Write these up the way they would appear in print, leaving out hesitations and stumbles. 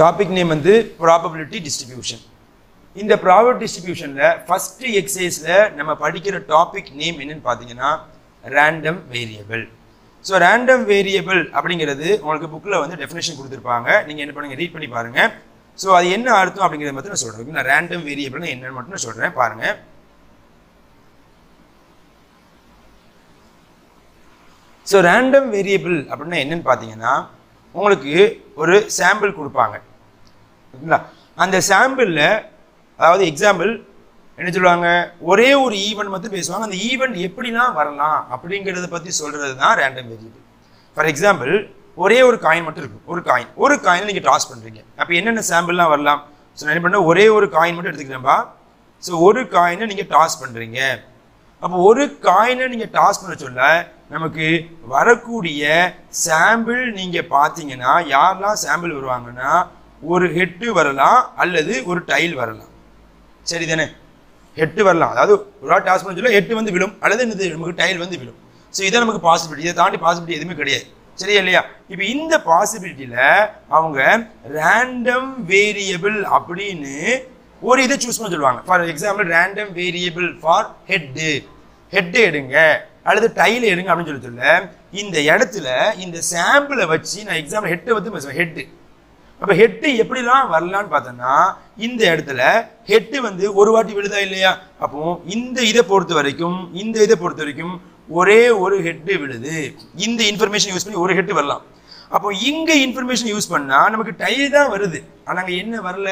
Topic name வந்து probability distribution. இந்த probability டிஸ்ட்ரிபியூஷன்ல first எக்ஸசைஸ்ல நம்ம படிக்கிற டாபிக் நேம் என்னன்னு பார்த்தீங்கன்னா random variable. So random variable அப்படிங்கிறது உங்களுக்கு புக்கில் வந்து டெஃபினேஷன் கொடுத்துருப்பாங்க. நீங்கள் என்ன பண்ணுங்க, ரீட் பண்ணி பாருங்க. ஸோ அது என்ன அர்த்தம் அப்படிங்கிறத மட்டும் நான் சொல்கிறேன். நான் ரேண்டம் வேரியபிள்னு என்னன்னு மட்டும் நான் சொல்கிறேன் பாருங்க. ஸோ ரேண்டம் வேரியபிள் அப்படின்னா என்னன்னு பார்த்தீங்கன்னா உங்களுக்கு ஒரு சாம்பிள் கொடுப்பாங்க. ஓகேங்களா? அந்த சாம்பிளில் அதாவது எக்ஸாம்பிள் என்ன சொல்லுவாங்க, ஒரே ஒரு ஈவெண்ட் மட்டும் பேசுவாங்க. அந்த ஈவெண்ட் எப்படிலாம் வரலாம் அப்படிங்கிறத பற்றி சொல்கிறது தான் ரேண்டம் வேரியபிள். ஃபார் எக்ஸாம்பிள் ஒரே ஒரு காயின் மட்டும் இருக்கும். ஒரு காயின் நீங்கள் டாஸ் பண்ணுறீங்க. அப்போ என்னென்ன சாம்பிள்லாம் வரலாம்? ஸோ நான் என்ன பண்ண, ஒரே ஒரு காயின் மட்டும் எடுத்துக்கிறேன்பா. ஸோ ஒரு காயினை நீங்கள் டாஸ் பண்ணுறீங்க. அப்போ ஒரு காயினை நீங்கள் டாஸ் பண்ண சொல்ல நமக்கு வரக்கூடிய சாம்பிள் நீங்கள் பார்த்தீங்கன்னா யாரெல்லாம் சாம்பிள் வருவாங்கன்னா ஒரு ஹெட்டு வரலாம் அல்லது ஒரு டைல் வரலாம். சரி தானே? ஹெட்டு வரலாம், அதாவது ஒரு ஆள் டாஸ் பண்ண சொல்ல ஹெட்டு வந்து விழும் அல்லது நமக்கு டைல் வந்து விழும். ஸோ இதை நமக்கு பாசிபிலிட்டி, இதை தாண்டி பாசிபிலிட்டி எதுவுமே கிடையாது. சரியா இல்லையா? இப்போ இந்த பாசிபிலிட்டியில் அவங்க ரேண்டம் வேரியபிள் அப்படின்னு ஒரு இதை சூஸ் பண்ண சொல்லுவாங்க. For example random variable for head எடுங்க அல்லது டைல் எடுங்க அப்படின்னு சொல்ல இந்த இடத்துல இந்த சாம்பிளை வச்சு நான் எக்ஸாம்பிள் ஹெட்டை வந்து பேசுவேன். ஹெட்டு அப்போ ஹெட்டு எப்படிலாம் வரலான்னு பார்த்தோன்னா இந்த இடத்துல ஹெட்டு வந்து ஒரு வாட்டி விழுதா இல்லையா? அப்போ இந்த இதை பொறுத்த வரைக்கும் ஒரே ஒரு ஹெட்டு விழுது. இந்த இன்ஃபர்மேஷன் யூஸ் பண்ணி ஒரு ஹெட்டு வரலாம். அப்போ இங்கே இன்ஃபர்மேஷன் யூஸ் பண்ணால் நமக்கு டைல் தான் வருது, ஆனால் அங்கே என்ன வரல,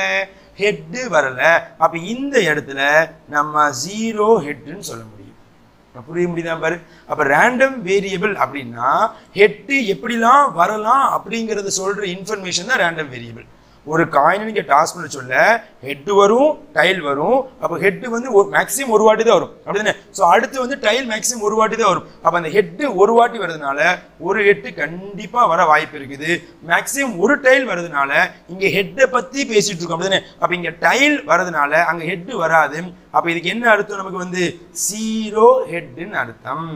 ஹெட்டு வரல. அப்போ இந்த இடத்துல நம்ம 0 ஹெட்டுன்னு சொல்ல முடியும். புரிய முடியுதா பாரு? அப்ப ரேண்டம் வேரியபிள் அப்படின்னா ஹெட்டு எப்படிலாம் வரலாம் அப்படிங்கறத சொல்ற இன்ஃபர்மேஷன் தான் ரேண்டம் வேரியபிள். ஒரு காயினை நீங்க டாஸ் பண்ண சொல்ல ஹெட் வரும் டைல் வரும். அப்ப ஹெட் வந்து மேக்ஸிமம் ஒரு வாட்டி தான் வரும், அப்படிதானே? ஸோ அடுத்து வந்து டைல் மேக்ஸிமம் ஒரு வாட்டி தான் வரும். அப்ப அந்த ஹெட் ஒரு வாட்டி வருதுனால ஒரு ஹெட் கண்டிப்பா வர வாய்ப்பு இருக்குது. மேக்ஸிமம் ஒரு டைல் வருதுனால இங்க ஹெட்டை பத்தி பேசிட்டு இருக்கோம், அப்படிதானே? அப்ப இங்க டைல் வரதுனால அங்க ஹெட் வராது. அப்ப இதுக்கு என்ன அர்த்தம்? நமக்கு வந்து 0 ஹெட்னு அர்த்தம்.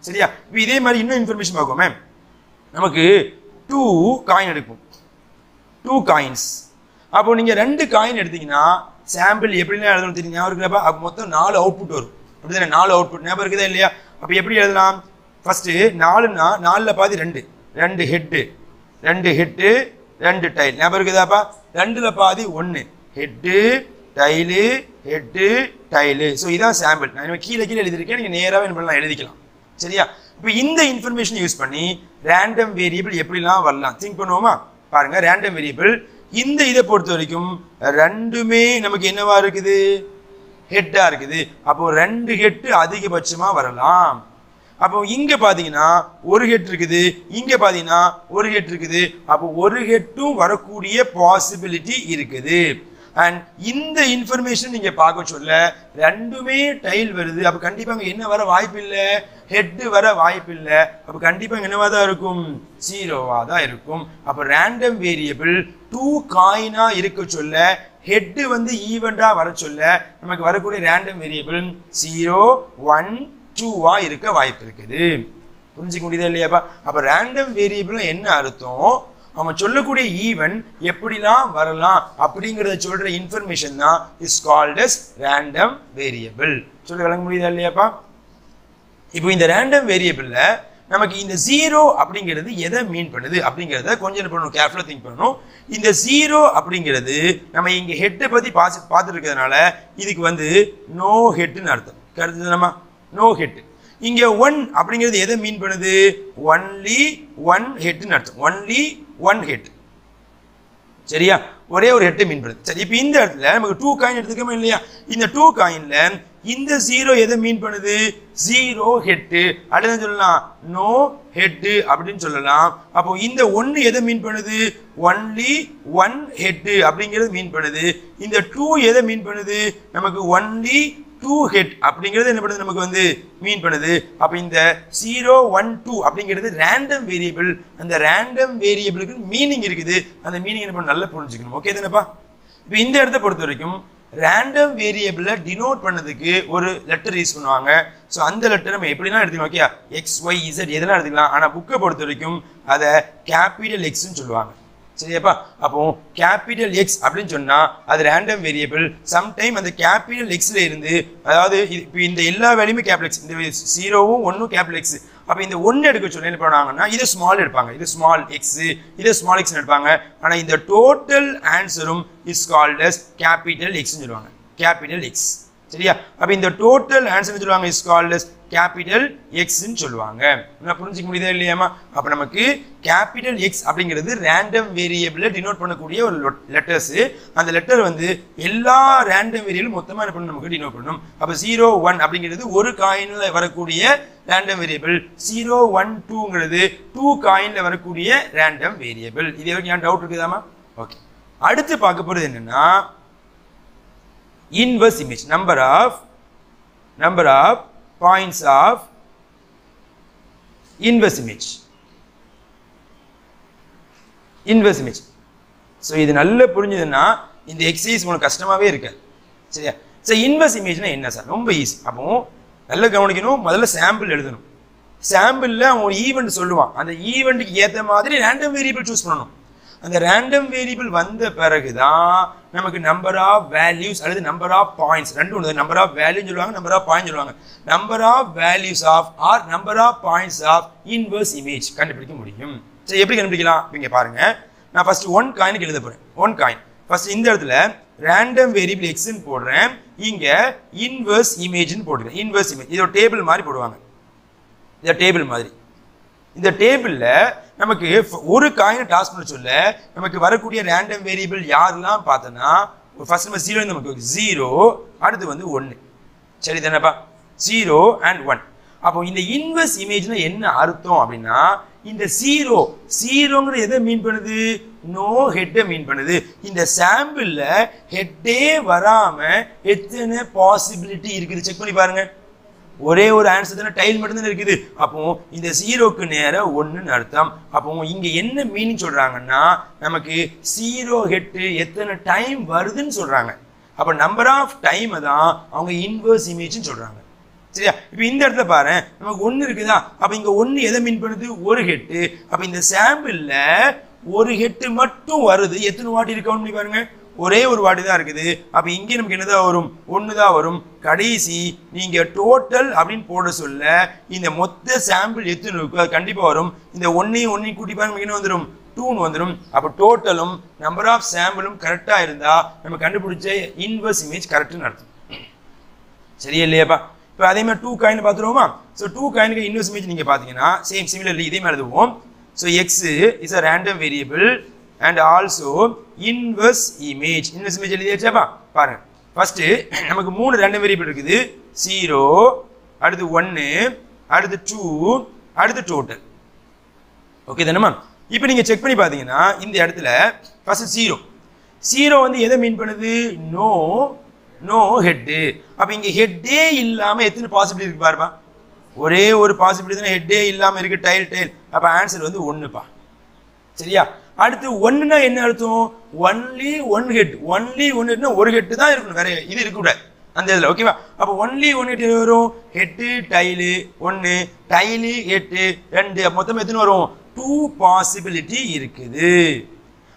சரியா? இப்போ இதே மாதிரி இன்னும் இன்ஃபர்மேஷன் பார்ப்போமே. நமக்கு 2 காயின் எடுப்போம், 2 காயின்ஸ். அப்போ நீங்க 2 காயின் எடுத்தீங்கன்னா சாம்பிள் எப்படிலாம் எழுதணும் தெரியும்? ஞாபகம் இருக்குல்லப்பா? அப்போ மொத்தம் 4 அவுட்புட் வரும், அப்படிதானே? 4 அவுட்புட் ஞாபகம் இருக்குதா இல்லையா? அப்போ எப்படி எழுதலாம்? ஃபர்ஸ்ட் 4னா 4ல பாதி 2 ஹெட்டு 2 டைல். ஞாபகம் இருக்குதாப்பா? 2ல பாதி 1 head tile head tile. So இதான் சாம்பிள். நான் கீழே எழுதியிருக்கேன், நீங்க நேராக என்ன பண்ணலாம், எழுதிக்கலாம். சரியா? இப்போ இந்த இன்ஃபர்மேஷன் யூஸ் பண்ணி ரேண்டம் வேரியபிள் எப்படிலாம் வரலாம் திங்க் பண்ணுவோமா? பாருங்க, ரேண்டம் வேரியபிள் இந்த இதை பொறுத்த வரைக்கும் ரெண்டுமே நமக்கு என்னவா இருக்குது, ஹெட்டா இருக்குது. அப்போ 2 ஹெட்டு அதிகபட்சமா வரலாம். அப்போ இங்க பாத்தீங்கன்னா ஒரு ஹெட் இருக்குது, இங்க பாத்தீங்கன்னா ஒரு ஹெட் இருக்குது. அப்போ ஒரு ஹெட்டும் வரக்கூடிய பாசிபிலிட்டி இருக்குது. அண்ட் இந்த இன்ஃபர்மேஷன் நீங்க பார்க்க சொல்ல ரெண்டுமே டைல் வருது. அப்ப கண்டிப்பா அங்க என்ன வர வாய்ப்பு இல்லை, ஹெட் வர வாய்ப்பு இல்லை. அப்ப கண்டிப்பா என்னவா தான் இருக்கும், 0வா தான் இருக்கும். அப்ப ரேண்டம் வேரியபிள் 2 காயினா இருக்க சொல்ல ஹெட் வந்து ஈவெண்டா வர சொல்ல நமக்கு வரக்கூடிய ரேண்டம் வேரியபிள் 0 1 2வா இருக்க வாய்ப்பு இருக்குது. புரிஞ்சுக்க முடியுதா இல்லையாப்பா? அப்ப ரேண்டம் வேரியபிள் என்ன அர்த்தம், அவன் சொல்லக்கூடிய ஈவென்ட் எப்படிலாம் வரலாம் அப்படிங்கிறத சொல்ற இன்ஃபர்மேஷன் தான் is called as random variable. சொல்ல விளங்க முடியுதா இல்லையாப்பா? இப்போ இந்த ரேண்டம் வேரியபிள்ல நமக்கு இந்த 0 அப்படிங்கிறது எதை மீன் பண்ணுது அப்படிங்கிறத கொஞ்சம் என்ன பண்ணணும், கேர்ஃபுல்லா திங்க் பண்ணணும். இந்த 0 அப்படிங்கிறது நம்ம இங்க ஹெட்டை பத்தி பார்த்துட்டு இருக்கிறதுனால இதுக்கு வந்து நோ ஹெட்னு அர்த்தம். கருத்து நம்ம நோ ஹெட். இங்க 1 அப்படிங்கிறது எதை மீன் பண்ணுது, ஒன்லி 1 ஹெட்னு அர்த்தம். Only 1 head. சரியா? ஒரே ஒரு ஹெட்டை மீன் பண்ணுது. சரி, இப்போ இந்த இடத்துல நமக்கு 2 காயின் எடுத்துக்கோமா இல்லையா? இந்த 2 காயின்ல இந்த 0 எதை மீன் பண்ணுது, 0 ஹெட்டு அப்படின்னு சொல்லலாம், நோ ஹெட்டு அப்படின்னு சொல்லலாம். அப்போ இந்த 1 எதை மீன் பண்ணுது, ஒன்லி 1 ஹெட்டு அப்படிங்கிறது மீன் பண்ணுது. இந்த 2 எதை மீன் பண்ணுது, நமக்கு ஒன்லி 2 ஹெட் அப்படிங்கிறது என்ன பண்ணுது, நமக்கு வந்து மீன் பண்ணுது. அப்ப இந்த 0 1 2 அப்படிங்கிறது ரேண்டம் வேரியபிள். அந்த ரேண்டம் வேரியபிளுக்கு மீனிங் இருக்குது. அந்த மீனிங் என்ன பண்ண நல்லா புரிஞ்சுக்கணும். ஓகே தானேப்பா? இப்போ இந்த இடத்த பொறுத்த வரைக்கும் ரேண்டம் வேரியபிளை டினோட் பண்ணதுக்கு ஒரு லெட்டர் யூஸ் பண்ணுவாங்க. ஸோ அந்த லெட்டர் நம்ம எப்படிலாம் எடுத்துக்கலாம், ஓகே, XYZ எதெல்லாம் எடுத்துக்கலாம். ஆனால் புக்கை பொறுத்த வரைக்கும் அதை கேபிட்டல் எக்ஸ்ன்னு சொல்லுவாங்க. சரியாப்பா? அப்போ கேபிட்டல் எக்ஸ் அப்படின்னு சொன்னா அது ரேண்டம் வேரியபிள். சம்டைம் அந்த கேபிட்டல் எக்ஸ்ல இருந்து, அதாவது இப்போ இந்த எல்லா வேல்யூமே கேபிட்டல் எக்ஸ், இந்த 0வும் 1ம் கேபிட்டல் எக்ஸ். அப்போ இந்த 1 எடுக்க சொன்னா என்ன பண்ணுவாங்கன்னா இது ஸ்மால் எடுப்பாங்க, இது ஸ்மால் எக்ஸ், இது ஸ்மால் எக்ஸ் எடுப்பாங்க. ஆனா இந்த டோட்டல் ஆன்சரும் இஸ் கால்ட் அஸ் கேபிட்டல் எக்ஸ்னு சொல்லுவாங்க, கேபிட்டல் எக்ஸ். சரியா? அப்ப இந்த டோட்டல் ஆன்சர் சொல்லுவாங்க is called as capital X ன்னு சொல்லுவாங்க. என்ன புரிஞ்சிக்க முடியுதா இல்லையாமா? அப்ப நமக்கு கேபிட்டல் எக்ஸ் அப்படிங்கிறது ரேண்டம் வேரியபிளை டினோட் பண்ணக்கூடிய ஒரு லெட்டர்ஸ். அந்த லெட்டர் வந்து எல்லா ரேண்டம் வேரியபிளும் மொத்தமா என்ன பண்ணணும், நமக்கு டினோட் பண்ணணும். அப்ப 0 1 அப்படிங்கிறது ஒரு காயின்ல வரக்கூடிய ரேண்டம் வேரியபிள், 0 1 2ங்கிறது 2 காயின்ல வரக்கூடிய ரேண்டம் வேரியபிள். இது வரைக்கும் ஏன் டவுட் இருக்குதாமா? ஓகே, அடுத்து பார்க்க போறது என்னன்னா inverse image, number of points of inverse image. So இது நல்ல புரிஞ்சதுன்னா இந்த எக்ஸசைஸ் உங்களுக்கு கஷ்டமாவே இருக்காது. சரியா? சோ இன்வெர்ஸ் இமேஜ்னா என்ன சார்? ரொம்ப ஈஸி. அப்போ நல்லா கவனிக்கணும், முதல்ல சாம்பிள் எழுதணும். சாம்பிள்ல அவன் ஈவெண்ட் சொல்லுவான், அந்த ஈவெண்ட்டுக்கு ஏற்ற மாதிரி ரேண்டம் வேரியபிள் சூஸ் பண்ணணும். அந்த ரேண்டம் வேரியபிள் வந்த பிறகுதான் நமக்கு நம்பர் ஆஃப் வேல்யூஸ் அல்லது நம்பர் ஆஃப் பாயிண்ட்ஸ் ரெண்டு ஒன்று, நம்பர் ஆஃப் வேல்யூ சொல்லுவாங்க, நம்பர் ஆஃப் பாயிண்ட் சொல்லுவாங்க. Number of values of are number of points of inverse image கண்டுபிடிக்க முடியும். சரி, எப்படி கண்டுபிடிக்கலாம்? இங்க பாருங்க, நான் ஃபர்ஸ்ட் 1 காயினுக்கு எழுத போறேன். 1 காயின் ஃபர்ஸ்ட் இந்த இடத்துல ரேண்டம் வேரியபிள் எக்ஸ் ன்னு போடுறேன், இங்க இன்வெர்ஸ் இமேஜ்னு போடுறேன். இன்வெர்ஸ் இமேஜ் இது ஒரு டேபிள் மாதிரி போடுவாங்க, இந்த டேபிள் மாதிரி. இந்த டேபிள்ல நமக்கு ஒரு காயினை டாஸ் பண்ண சொல்ல நமக்கு வரக்கூடிய ரேண்டம் வேரியபிள் யாரெல்லாம் பார்த்தோன்னா, ஃபர்ஸ்ட் நம்ம 0 நமக்கு 0, அடுத்து வந்து 1. சரி தானேப்பா? 0 and 1. அப்போ இந்த இன்வெர்ஸ் இமேஜ்னா என்ன அர்த்தம் அப்படின்னா, இந்த 0ங்கிற எதை மீன் பண்ணுது? நோ ஹெட்டை மீன் பண்ணுது. இந்த சாம்பிள்ல ஹெட்டே வராம எத்தனை பாசிபிலிட்டி இருக்குது செக் பண்ணி பாருங்க. ஒரே ஒரு ஆன்சர் தானே, டைல் மட்டும் தானே இருக்குது. அப்போ இந்த 0க்கு நேரா 1ன்னு அர்த்தம். அப்போ இங்க என்ன மீனிங் சொல்றாங்கன்னா, நமக்கு 0 ஹெட் எத்தனை டைம் வருதுன்னு சொல்றாங்க. அப்ப நம்பர் ஆஃப் டைம் தான் அவங்க இன்வெர்ஸ் இமேஜ்னு சொல்றாங்க. சரியா? இப்போ இந்த இடத்துல பாரு, நமக்கு 1 இருக்குதா? அப்ப இங்க 1 எதை மீன் பண்ணுது? ஒரு ஹெட். அப்ப இந்த சாம்பிள்ல ஒரு ஹெட் மட்டும் வருது, எத்தனை வாட்டி இருக்கு கவுண்ட் பண்ணி பாருங்க. ஒரே ஒரு வாட்டி தான் இருக்குது. அப்ப இங்கே நமக்கு என்னதான் வரும்? 1 தான் வரும். கடைசி நீங்க டோட்டல் அப்படின்னு போட சொல்ல இந்த மொத்த சாம்பிள் எத்தனை இருக்கும் அது கண்டிப்பா வரும். இந்த 1 கூட்டி பாருங்க, என்ன வந்துடும்? 2 வந்துடும். அப்ப டோட்டலும் நம்பர் ஆஃப் சாம்பிளும் கரெக்டா இருந்தா நம்ம கண்டுபிடிச்ச இன்வெர்ஸ் இமேஜ் கரெக்ட்னு அர்த்தம். சரியா இல்லையாப்பா? இப்போ அதே மாதிரி 2 காயின் பார்த்துருவோமா? ஸோ 2 காயினுக்கு இன்வெர்ஸ் இமேஜ் நீங்க பாத்தீங்கன்னா சேம் சிமிலர்லி இதே மாதிரி எழுதுவோம். So X is a random variable and also inverse image. Inverse image எழுதியாச்சாப்பா? பாருங்க, ஃபர்ஸ்ட் நமக்கு 3 ரேண்டம் வேரியபிள் இருக்குது. 0, அடுத்து 1, அடுத்து 2, அடுத்து டோட்டல். ஓகே தானேமா? இப்போ நீங்க செக் பண்ணி பாத்தீங்கன்னா இந்த இடத்துல ஃபர்ஸ்ட் 0 வந்து எதை மீன் பண்ணுது? No head. அப்ப இங்க ஹெட்டே இல்லாம எத்தனை பாசிபிலிட்டி இருக்கு பாருப்பா? ஒரே ஒரு பாசிபிலிட்டி தானே, ஹெட்டே இல்லாம இருக்கு, டைல். அப்ப ஆன்சர் வந்து 1பா. சரியா? அடுத்து 1னா என்ன அர்த்தம்? Only 1 head. ஒன்லி 1 ஹெட்னா ஒரு ஹெட் தான் இருக்கணும், வேற இது இருக்க கூடாது அந்த இதுல. ஓகேவா? அப்ப ஒன்லி 1 ஹெட் வரும். ஹெட் டைலு 1, டைலு ஹெட் 2, மொத்தம் எத்தனை வரும்? 2 பாசிபிலிட்டி இருக்குது.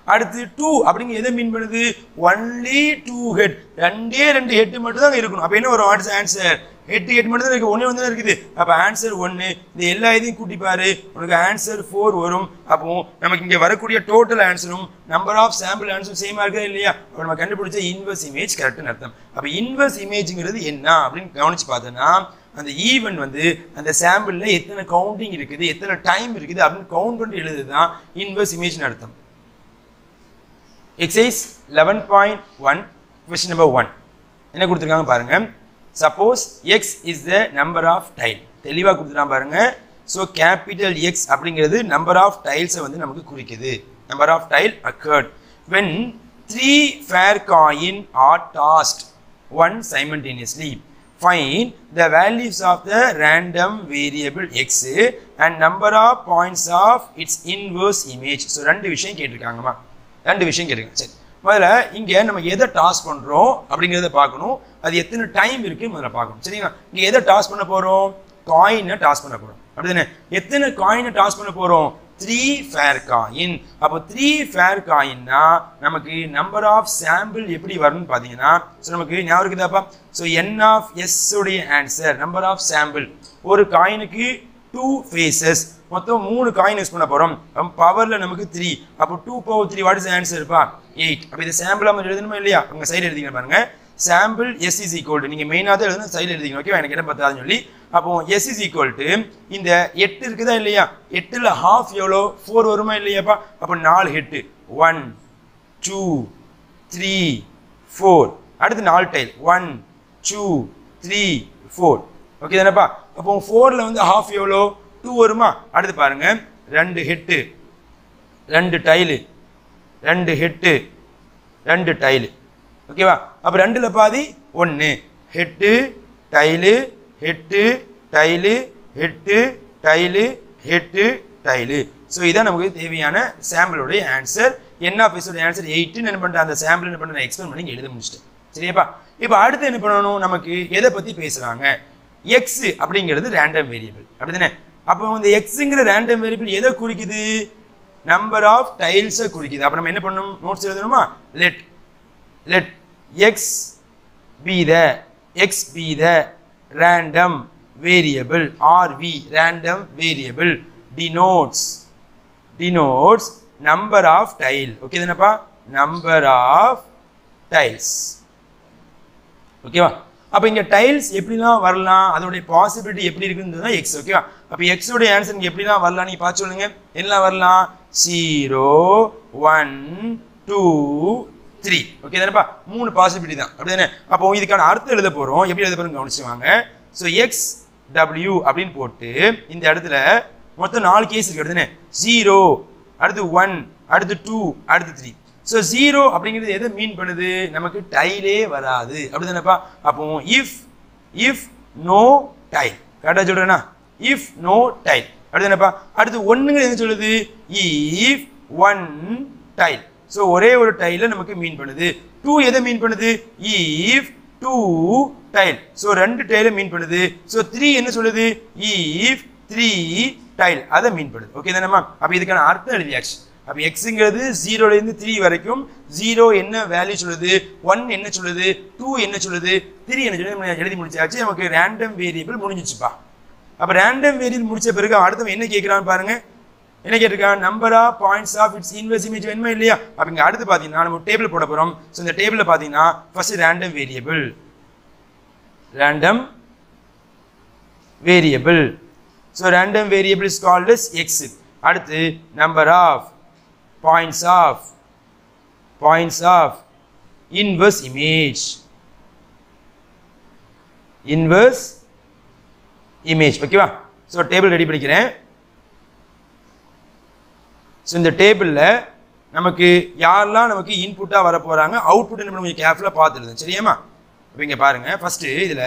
அடுத்து 2 அப்படிங்க எதை மீன் பண்ணுது? Only 2 head. 2 ஹெட் மட்டும் தான் இருக்கணும். அப்ப என்ன வரும்? ஆன்சர் ஹெட் மட்டும் தான் இருக்கு, 1 வந்து இருக்குது. அப்ப ஆன்சர் 1. இந்த எல்லா இதையும் கூட்டி பாரு, உனக்கு ஆன்சர் 4 வரும். அப்போ நமக்கு இங்க வரக்கூடிய டோட்டல் ஆன்சரும் நம்பர் ஆஃப் சாம்பிள் ஆன்சரும் சேமா இருக்கா இல்லையா? அப்ப நம்ம கண்டுபிடிச்ச இன்வெர்ஸ் இமேஜ் கரெக்ட்னு அர்த்தம். அப்ப இன்வெர்ஸ் இமேஜ்ங்கிறது என்ன அப்படின்னு கவனிச்சு பார்த்தோன்னா, அந்த ஈவென்ட் வந்து அந்த சாம்பிள்ல எத்தனை கவுண்டிங் இருக்குது, எத்தனை டைம் இருக்குது அப்படின்னு கவுண்ட் பண்ணி எழுதுதான் இன்வெர்ஸ் இமேஜ்னு அர்த்தம். Exercise 11.1 question number 1 என்ன கொடுத்திருக்காங்க பாருங்க. Suppose x is the number of tile. தெளிவா கொடுத்துட்டான் பாருங்க. So capital X அப்படிங்கிறது number of tiles வந்து நமக்கு குறிக்குது. Number of tile occurred when 3 fair coin are tossed one simultaneously. Find the values of the random variable x and number of points of its inverse image. So ரெண்டு விஷயம் கேட்டிருக்காங்கம்மா, ரெண்டு விஷயம் கேட்டிருக்காங்க. சரி, முதல்ல இங்க நம்ம எதை டாஸ் பண்றோம் அப்படிங்கிறத பார்க்கணும். அது எத்தனை டைம் இருக்கு முதல்ல பார்க்கணும். சரிங்களா? இங்க எதை டாஸ் பண்ண போறோம்? காயினை டாஸ் பண்ண போறோம். அப்படிதானே? எத்தனை காயினை டாஸ் பண்ண போறோம்? 3 fair coin. அப்போ 3 fair coinனா நமக்கு நம்பர் ஆஃப் சாம்பிள் எப்படி வரும்னு பார்த்தீங்கன்னா நமக்கு ஞாபகம் இருக்குதாப்பா? ஸோ n of s உடைய ஆன்சர் நம்பர் ஆஃப் சாம்பிள் ஒரு காயினுக்கு 2 ஃபேஸஸ் மொத்தம் 3 காயின் யூஸ் பண்ண போகிறோம். பவர்ல நமக்கு 3 அப்போ 2 power 3 வாட் இஸ் ஆன்சர் இருப்பா 8. அப்போ இது சாம்பிள் நம்ம எழுதணுமா இல்லையா? உங்க சைடு எழுதிங்க பாருங்க. Sample s is equal to நீங்க மெயினாக தான் எழுதணும், சைடில் எழுதிங்க. ஓகேவா? எனக்கு இடம் பத்தாதுன்னு சொல்லி அப்போ s is equal to இந்த 8 இருக்குதா இல்லையா? 8ல் half எவ்வளோ? 4 வருமா இல்லையாப்பா? அப்போ 4 ஹெட்டு 1 2 3 4. அடுத்து 4 டைல் 1 2 3 4. ஓகே தானேப்பா? அப்போ 4ல் வந்து half எவ்வளோ? 2 வருமா? அடுத்து பாருங்க 2 ஹெட்டு 2 டைலு 2 ஹெட்டு 2 டைலு. ஓகேவா? அப்போ 2ல் பாதி 1 head tile head tile head tile head tile. So இதான் நமக்கு தேவையான சாம்பிளுடைய ஆன்சர். என்ன ஆஃபீஸோட ஆன்சர் 8. என்ன பண்ணுறேன் அந்த சாம்பிள் என்ன பண்ணுறேன் எக்ஸ்பிளைன் பண்ணி எழுத முடிச்சிட்டேன். சரியாப்பா? இப்போ அடுத்து என்ன பண்ணணும்? நமக்கு எதை பற்றி பேசுகிறாங்க? எக்ஸ் அப்படிங்கிறது ரேண்டம் வேரியபிள் அப்படிதானே? அப்போ இந்த எக்ஸுங்கிற ரேண்டம் வேரியபிள் எதை குறிக்குது? நம்பர் ஆஃப் டைல்ஸை குறிக்குது. அப்போ நம்ம என்ன பண்ணணும்? Notes எழுதணுமா? let x be the random variable RV random variable denotes number of tile. Okay தானேப்பா? number of tiles. ஓகேவா? அப்போ இங்கே டைல்ஸ் எப்படிலாம் வரலாம், அதோடைய பாசிபிலிட்டி எப்படி இருக்குன்னு தான் எக்ஸ். ஓகேவா? அப்போ எக்ஸோடைய ஆன்சர் நீங்கள் எப்படிலாம் வரலாம் நீங்கள் பார்த்து சொல்லுங்க. எல்லாம் வரலாம் 0 1 2 3. ஓகே தானேப்பா? 3 பாசிபிலிட்டி தான் அப்படி தானே? அப்போ இதுக்கான அர்த்தம் எழுத போகிறோம். எப்படி எழுத போகிறோம் கவனிச்சுவாங்க. ஸோ எக்ஸ் டபிள்யூ அப்படின்னு போட்டு இந்த இடத்துல மொத்தம் 4 கேஸ் இருக்கு அப்படிதானே? 0 அடுத்து 1 அடுத்து 2 அடுத்து 3. ஸோ 0 அப்படிங்கிறது எதை மீன் பண்ணுது? நமக்கு டைலே வராது அப்படிதானேப்பா? அப்போ இஃப் நோ டைல். கரெக்டாக சொல்கிறேன்னா இஃப் நோ டைல் அப்படிதானேப்பா? அடுத்து 1ங்கிறது என்ன சொல்லுது? If 1 tail. ஸோ ஒரே ஒரு டைல நமக்கு மீன் பண்ணுது. 2 எதை மீன் பண்ணுது? If 2 tail. ஸோ 2 டைலை மீன் பண்ணுது. ஸோ 3 என்ன சொல்லுது? இஃப் 3 டைல் அதை மீன் பண்ணுது. ஓகே தானேம்மா? அப்போ இதுக்கான அர்த்தம் எழுதியாச்சு. அப்போ எக்ஸுங்கிறது 0லேருந்து 3 வரைக்கும் 0 என்ன வேல்யூ சொல்லுது, 1 என்ன சொல்லுது, 2 என்ன சொல்லுது, 3 என்ன சொல்லுது நம்ம எழுதி முடிச்சாச்சு. நமக்கு ரேண்டம் வேரியபிள் முடிஞ்சிச்சுப்பா. அப்போ ரேண்டம் வேரியபிள் முடிச்ச பிறகு அடுத்தவன் என்ன கேட்குறான்னு பாருங்க. என்ன கேட்டிருக்கான்? Number of points of its inverse image வேணுமா இல்லையா? அப்போ இங்கே அடுத்து பார்த்தீங்கன்னா நம்ம டேபிள் போட போகிறோம். ஸோ இந்த டேபிளில் பார்த்தீங்கன்னா first random variable. So random variable is called as X. அடுத்து number of points of inverse image. ஓகேவா? ஸோ டேபிள் ரெடி பண்ணிக்கிறேன். ஸோ இந்த டேபிளில் நமக்கு யாரெல்லாம் நமக்கு இன்புட்டாக வர போகிறாங்க, அவுட்புட் என்ன கொஞ்சம் கேர்ஃபுல்லாக பார்த்துருது. சரியாம்மா? இப்போ இங்கே பாருங்கள். ஃபஸ்ட்டு இதில்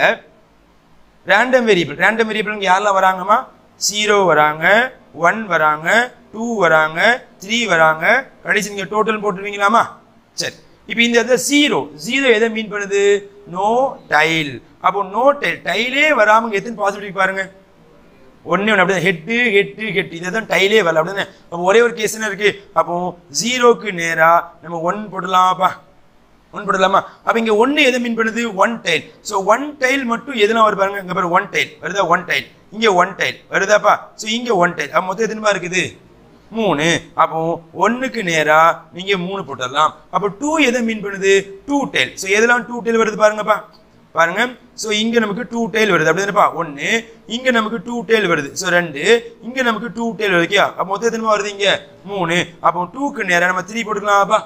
ரேண்டம் வேரியபிள் யாரெல்லாம் வராங்கம்மா? 0 வராங்க, 1 வராங்க, 2 வராங்க, 3 வராங்க. கடைசி நீங்கள் டோட்டல் போட்டுருவீங்களாமா? சரி. இப்போ இந்த இடத்துல 0 எதை மீன் பண்ணுது? No tail. அப்போ நோ டைலே வராமல் எத்தனை பாசிபிலிட்டி பாருங்கள்? 1 அப்படி ஹெட்டு இதுதான் டைலே வரல அப்படிதானே? அப்போ ஒரே ஒரு கேஸ் என்ன இருக்கு? அப்போ 0க்கு நேராக நம்ம 1 போடலாமாப்பா? 1 போடலாமா? அப்போ இங்கே 1 எதை மீன் பண்ணுது? 1 டைல். ஸோ 1 டைல் மட்டும் எதுனா வரும் பாருங்க. இங்கே பாரு 1 டைல் வருதா? 1 டைல். இங்கே 1 டைல் வருதாப்பா? ஸோ இங்கே 1 டைல். அப்போ மொத்தம் எத்தனை இருக்குது? 3. அப்போ 1க்கு நேராக நீங்கள் 3 போட்டுடலாம். அப்போ 2 எதை மீன் பண்ணுது? 2 டைல். ஸோ எதெல்லாம் 2 டைல் வருது பாருங்கப்பா. பாருங்க. ஸோ இங்கே நமக்கு 2 டைல் வருது அப்படிதானேப்பா? 1 இங்கே நமக்கு 2 டைல் வருது. ஸோ 2 இங்கே நமக்கு 2 டைல் வருது. அப்போ மொத்தம் எத்தனை வருது? இங்கே 3. அப்போ 2க்கு நேரம் நம்ம 3 போட்டுக்கலாம்ப்பா.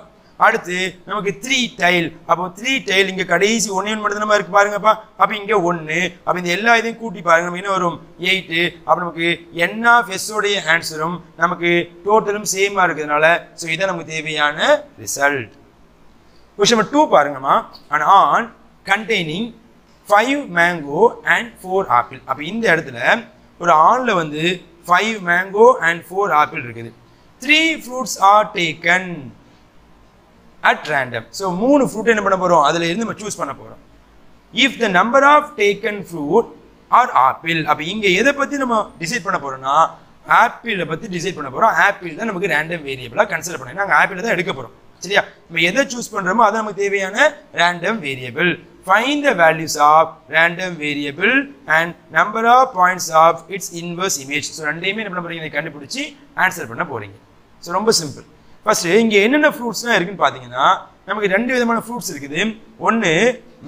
அடுத்து நமக்கு 3 டைல். அப்போ 3 டைல் இங்கே கடைசி 1 மட்டும் நம்ம இருக்கு பாருங்கப்பா. அப்போ இங்கே 1. அப்போ இந்த எல்லா இதையும் கூட்டி பாருங்க. நமக்கு என்ன வரும்? 8. அப்போ நமக்கு n ஆஃப் s உடைய ஆன்சரும் நமக்கு டோட்டலும் சேமாக இருக்கிறதுனால ஸோ இதான் நமக்கு தேவையான ரிசல்ட். கொஸ்டின் நம்பர் 2 பாருங்கம்மா. an aunt containing 5 mango and 4 apple. அப்போ இந்த இடத்துல ஒரு ஆன்ல வந்து 5 mango and 4 apple இருக்குது. 3 fruits are taken at random. So 3 fruit என்ன பண்ண போறோம்? அதுல இருந்து நம்ம சூஸ் பண்ண போறோம். If the number of taken fruit are apple. அப்ப இங்க எதை பத்தி நம்ம டிசைட் பண்ண போறோம்னா ஆப்பிளை பற்றி டிசைட் பண்ண போகிறோம். ஆப்பிள் தான் நமக்கு ரேண்டம் வேரியபிளாக கன்சிடர் பண்ணி நாங்கள் ஆப்பிளை தான் எடுக்க போகிறோம். சரியா? நம்ம எதை சூஸ் பண்ணுறோமோ அது நமக்கு தேவையான random variable. Find the values of random variable and number of points of its inverse image. So ரெண்டையுமே என்ன பண்ண போறீங்க, கண்டுபிடிச்சி ஆன்சர் பண்ண போறீங்க. ஸோ ரொம்ப சிம்பிள். ஃபர்ஸ்ட் இங்க என்னென்ன ஃப்ரூட்ஸ்லாம் இருக்குன்னு பார்த்தீங்கன்னா நமக்கு ரெண்டு விதமான ஃப்ரூட்ஸ் இருக்குது. ஒன்று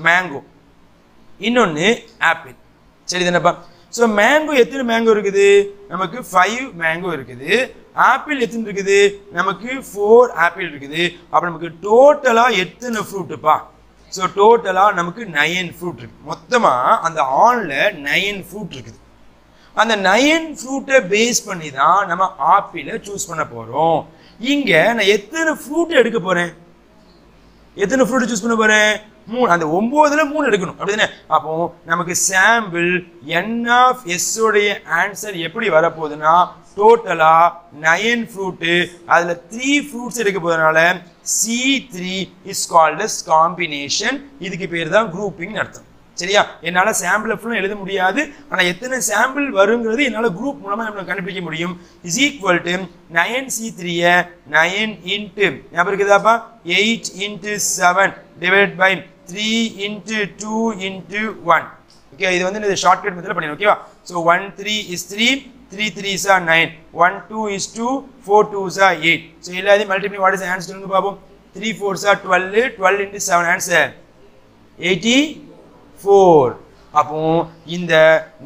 மேங்கோ, இன்னொன்று ஆப்பிள். சரி தானேப்பா? ஸோ மேங்கோ எத்தனை மேங்கோ இருக்குது, நமக்கு 5 மேங்கோ இருக்குது. ஆப்பிள் எத்தனை இருக்குது, நமக்கு 4 ஆப்பிள் இருக்குது. அப்போ நமக்கு டோட்டலாக எத்தனை ஃப்ரூட்டுப்பா? ஸோ டோட்டலாக நமக்கு 9 ஃப்ரூட் இருக்குது. மொத்தமாக அந்த ஆனில் 9 ஃப்ரூட் இருக்குது. அந்த 9 ஃப்ரூட்டை பேஸ் பண்ணி தான் நம்ம ஆப்பிளை சூஸ் பண்ண போகிறோம். இங்கே நான் எத்தனை ஃப்ரூட் எடுக்க போகிறேன், எத்தனை ஃப்ரூட் சூஸ் பண்ண போகிறேன், 3. அந்த 9ல் 3 எடுக்கணும், அப்படிதானே? அப்போ நமக்கு சாம்பிள் n(s) உடைய ஆன்சர் எப்படி வரப்போகுதுன்னா டோட்டலா 9 ஃப்ரூட்டு, அதுல 3 ஃப்ரூட்ஸ் எடுக்க போறதுனால C3 is called as combination. இதுக்கு பேர் தான் குரூப்பிங் அர்த்தம். சரியா? என்னால சாம்பிள் ஃபுல்லா எழுத முடியாது, ஆனா எத்தனை சாம்பிள் வருங்கிறது என்னால குரூப் மூலமா நம்ம கண்டுபிடிக்க முடியும். Is equal to 9C3 9 into ஞாபகம் இருக்குதாப்பா 8 into 7 divide by 3 into 2 into 1. Okay, இது வந்து இந்த ஷார்ட்கட் மெத்தட்ல பண்ணிடலாம். ஓகேவா? So 1 3 is 3, 3 3s are 9, 1 2 is 2, 4 2s are 8. So எல்லாத்தையும் மல்டிப்ளை வாட் இஸ் ஆன்சர் னு பாப்போம். 3 4s are 12, 12 into 7 ஆன்சர் 84. அப்போ இந்த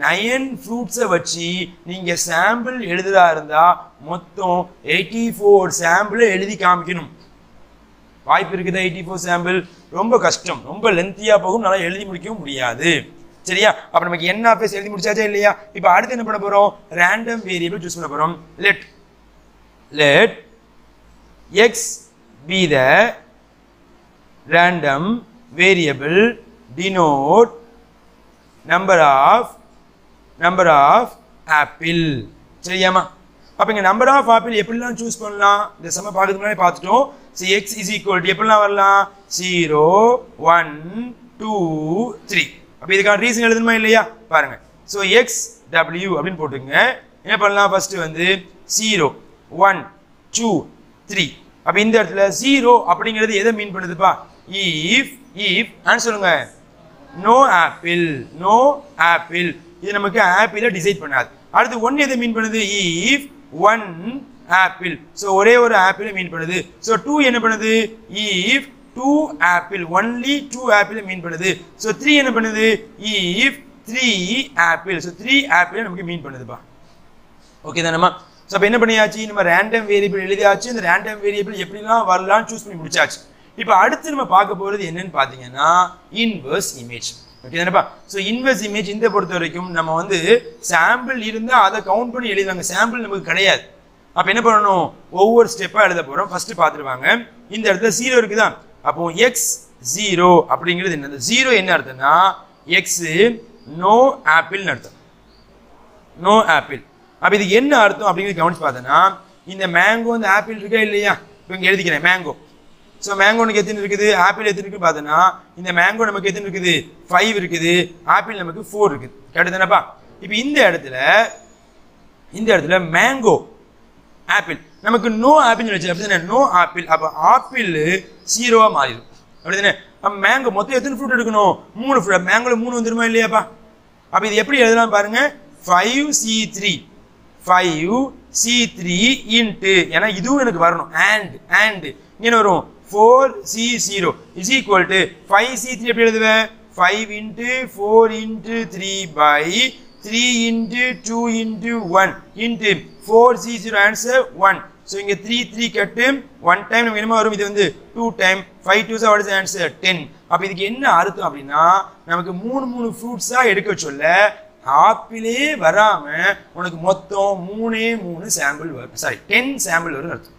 9 ஃப்ரூட்ஸை வச்சு நீங்க சாம்பிள் எழுதுறதா இருந்தா மொத்தம் 84 சாம்பிள் எழுதி காமிக்கணும். வாய்ப்பு இருக்குதா? 84 சாம்பிள் ரொம்ப கஷ்டம், ரொம்ப லென்த்தியா போகும், நல்லா எழுதி முடிக்கவும் முடியாது. சரியா? அப்ப நமக்கு n of s எழுதி முடிச்சாச்சா இல்லையா? இப்போ அடுத்து என்ன பண்ண போறோம், ரேண்டம் வேரியபிள் சூஸ் பண்ண போறோம். let x be the random variable denote number of apple. சரியாமா? அப்ப இங்க நம்பர் ஆஃப் ஆப்பிள் எப்படிலாம் சூஸ் பண்ணலாம், இந்த சம பார்க்கிறதுக்கு முன்னாடி பார்த்துட்டோம். so x is equal to எப்படிலாம் வரலாம், 0 1 2 3. அப்ப இதுக்கான ரீசன் எழுதணுமா இல்லையா? பாருங்க. ஸோ எக்ஸ் டபிள்யூ அப்படின்னு போட்டுங்க. என்ன பண்ணலாம், ஃபர்ஸ்ட் வந்து 0 1 2 3. அப்ப இந்த இடத்துல 0 அப்படிங்கிறது எதை மீன் பண்ணுதுப்பா, if ஆன்சர் சொல்லுங்க, நோ ஆப்பிள். இது நமக்கு ஆப்பிளை டிசைட் பண்ணாது. அடுத்து 1 எதை மீன் பண்ணுது, if 1 ஆப்பிள். ஸோ ஒரே ஒரு ஆப்பிளை மீன் பண்ணுது. ஸோ 2 என்ன பண்ணுது, if 2 ஆப்பிள், ஒன்லி 2 ஆப்பிள் மீன் பண்ணுது. ஸோ 3 என்ன பண்ணுது, if 3 ஆப்பிள். ஸோ 3 ஆப்பிள் நமக்கு மீன் பண்ணுதுப்பா. ஓகே தானேம்மா? ஸோ அப்போ என்ன பண்ணியாச்சு, நம்ம ரேண்டம் வேரியபிள் எழுதியாச்சு. இந்த ரேண்டம் வேரியபிள் எப்படிலாம் வரலாம்னு சூஸ் பண்ணி முடிச்சாச்சு. இப்போ அடுத்து நம்ம பார்க்க போகிறது என்னன்னு பார்த்தீங்கன்னா இன்வெர்ஸ் இமேஜ். ஓகே தானேப்பா? ஸோ இன்வெர்ஸ் இமேஜ் இந்த பொறுத்த வரைக்கும் நம்ம வந்து சாம்பிள் இருந்தால் அதை கவுண்ட் பண்ணி எழுதுவாங்க, சாம்பிள் நமக்கு கிடையாது. அப்போ என்ன பண்ணணும், ஒவ்வொரு ஸ்டெப்பாக எழுத போகிறோம். ஃபர்ஸ்ட் பார்த்துருவாங்க, இந்த இடத்துல 0 இருக்குதா, அப்போ எக்ஸ் 0 அப்படிங்கிறது என்ன, 0 என்ன அர்த்தம்னா எக்ஸ் நோ ஆப்பிள்னு அர்த்தம், நோ ஆப்பிள். அப்போ இதுக்கு என்ன அர்த்தம் அப்படிங்கிறது கவனிச்சு பார்த்தோன்னா, இந்த மேங்கோ இந்த ஆப்பிள் இருக்கா இல்லையா, இப்போ இங்கே எழுதிக்கிறேன் மேங்கோ. ஸோ மேங்கோனுக்கு எத்தனை இருக்குது, ஆப்பிள் எத்தனை இருக்குது பார்த்தோன்னா, இந்த மேங்கோ நமக்கு எத்தனை இருக்குது, 5 இருக்குது, ஆப்பிள் நமக்கு 4 இருக்குது. கரெக்டு தானேப்பா? இப்போ இந்த இடத்துல மேங்கோ ஆப்பிள் நமக்கு நோ ஆப்பிள் வச்சு, அப்படி தானே, நோ ஆப்பிள். அப்போ ஆப்பிள் 0வா மாறிடும், அப்படி தானே? அப்போ மேங்கோ மொத்தம் எத்தனை ஃப்ரூட் எடுக்கணும், 3 ஃப்ரூட். மேங்கோல 3 வந்துருமா இல்லையாப்பா? அப்போ இது எப்படி எழுதலாம் பாருங்க, 5C3 இன்ட்டு, ஏன்னா இதுவும் எனக்கு வரணும், அண்ட் இங்கே வரும் 4C0 is equal to 5C3 எப்படி எழுதுவேன், 5 into 4 into 3 by 3 into 2 into 1 into 4C0 answer 1. So இங்க 3 கட்டு 1 டைம் நமக்கு என்ன வரும், இது வந்து 2 time 5 2s what is the answer 10. அப்ப இதுக்கு என்ன அர்த்தம் அப்படின்னா, நமக்கு 3 ஃப்ரூட்ஸா எடுக்க சொல்ல ஆப்பிளே வராம உனக்கு மொத்தம் 3 சாம்பிள் வரும், சாரி 10 சாம்பிள் வரும் அர்த்தம்.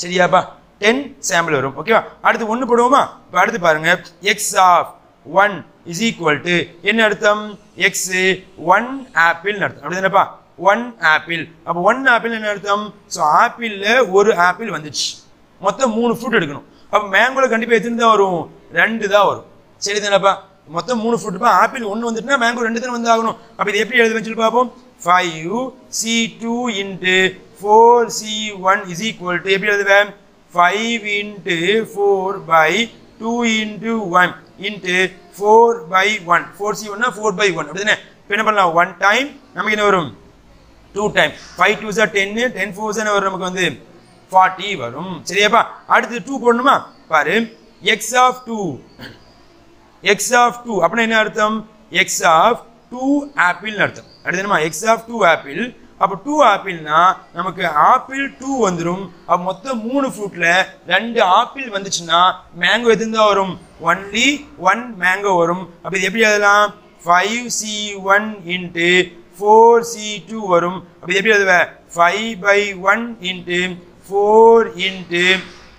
சரியாப்பா? 10 சாம்பிள் வரும். ஓகேவா? அடுத்து 1 போடுவோமா? இப்போ அடுத்து பாருங்க, x of 1 is equal to என்ன அர்த்தம், x 1 ஆப்பிள் அர்த்தம், அப்படிதானேப்பா? 1 ஆப்பிள். அப்போ 1 ஆப்பிள் என்ன அர்த்தம், ஸோ ஆப்பிள்ல ஒரு ஆப்பிள் வந்துச்சு, மொத்தம் 3 ஃப்ரூட் எடுக்கணும். அப்போ மேங்கோல கண்டிப்பாக எத்தனை தான் வரும், 2 தான் வரும். சரி தானேப்பா? மொத்தம் 3 ஃப்ரூட்ப்பா, ஆப்பிள் 1 வந்துட்டுனா மேங்கோ 2 தான் வந்து ஆகணும். அப்போ இது எப்படி எழுதுவேன்னு சொல்லி பார்ப்போம். 5 C2 into 4 C1 is equal to எப்படி எழுதுவேன் 5 into 4 by 2 into 1 into 4 by 1 4C1 னா 4 by 1 அப்படிதானே இப்போ என்ன பண்ணலாம் 1 டைம் நமக்கு என்ன வரும் 2 டைம் 5 2s are 10 10 4s என்ன வரும் நமக்கு வந்து 40 வரும் சரியாப்பா அடுத்து 2 போடணுமா பாரு x of 2 அப்படினா என்ன அர்த்தம் x of 2 ஆப்பிள் அர்த்தம் அடுத்துமா x of 2 ஆப்பிள் அப்ப 2 ஆப்பிள்னா நமக்கு ஆப்பிள் 2 வந்துரும் அப்ப மொத்தம் 3 ஃப்ரூட்ல 2 ஆப்பிள் வந்துச்சுனா மேங்கோ எதுந்தா வரும் only 1 மேங்கோ வரும் அப்ப இது எப்படி எழுதலாம் 5C1 into 4C2 வரும் அப்ப இது எப்படி எழுதுவ 5 by 1 into 4 into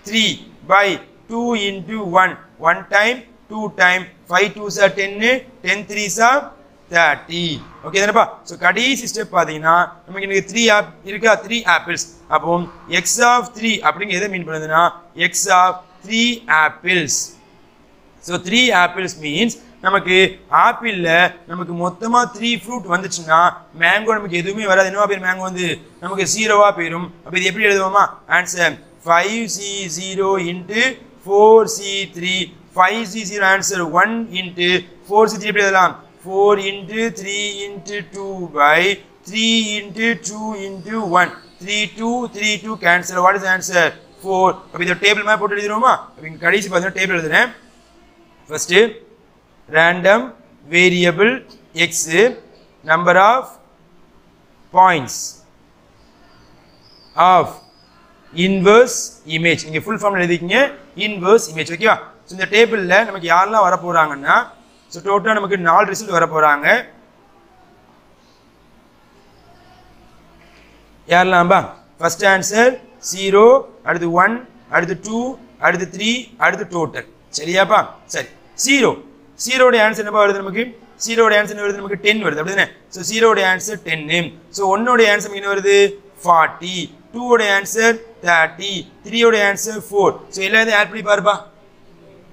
3 by 2 into 1 1 time 2 time 5 2s are 10 10 3s are 30 okay தானப்பா சோ கடைசி ஸ்டெப் பாத்தீங்கன்னா நமக்கு இன்னைக்கு 3 இருக்கா 3 ஆப்பிள்ஸ் அப்போ x of 3 அப்படிங்க எதை மீன் பண்ணுதுன்னா x of 3 apples so 3 apples means நமக்கு ஆப்பிள்ல நமக்கு மொத்தமா 3 ஃப்ரூட் வந்துச்சுனா மேங்கோ நமக்கு எதுவுமே வராது என்னவா பேர் மேங்கோ வந்து நமக்கு 0வா போயிடும் அப்ப இது எப்படி எழுதுவோமா answer 5C0 into 4C3 5C0 answer 1 into 4C3 எப்படி எழுதலாம் 4 into 3 into 2 by 3 into 2 into 1 3 2 3 2 cancel what is the answer 4 அப்ப இந்த டேபிள் மேப் போட்டு எழுதிரோமா அப்ப இங்க கடைசி பாத்தீங்கன்னா டேபிள் எழுதுறேன் first random variable x number of points of inverse image இங்க full form எழுதிக்கீங்க inverse image ஓகேவா சோ இந்த டேபிள்ல நமக்கு யாரெல்லாம் வர போறாங்கன்னா சோ டோட்டலா நமக்கு 4 ரிசல்ட் வர போறாங்க யாரெல்லாம்பா ஃபர்ஸ்ட் ஆன்சர் 0 அடுத்து 1 அடுத்து 2 அடுத்து 3 அடுத்து டோட்டல் சரியாப்பா சரி 0 ஓட ஆன்சர் என்னப்பா வருது நமக்கு 0 ஓட ஆன்சர் வருது நமக்கு 10 வருது அப்படிதானே சோ 0 ஓட ஆன்சர் 10 சோ 1 ஓட ஆன்சர் என்ன வருது 40 2 ஓட ஆன்சர் 30 3 ஓட ஆன்சர் 4 சோ எல்லாத்தையும் ஆட் பண்ணி பாருப்பா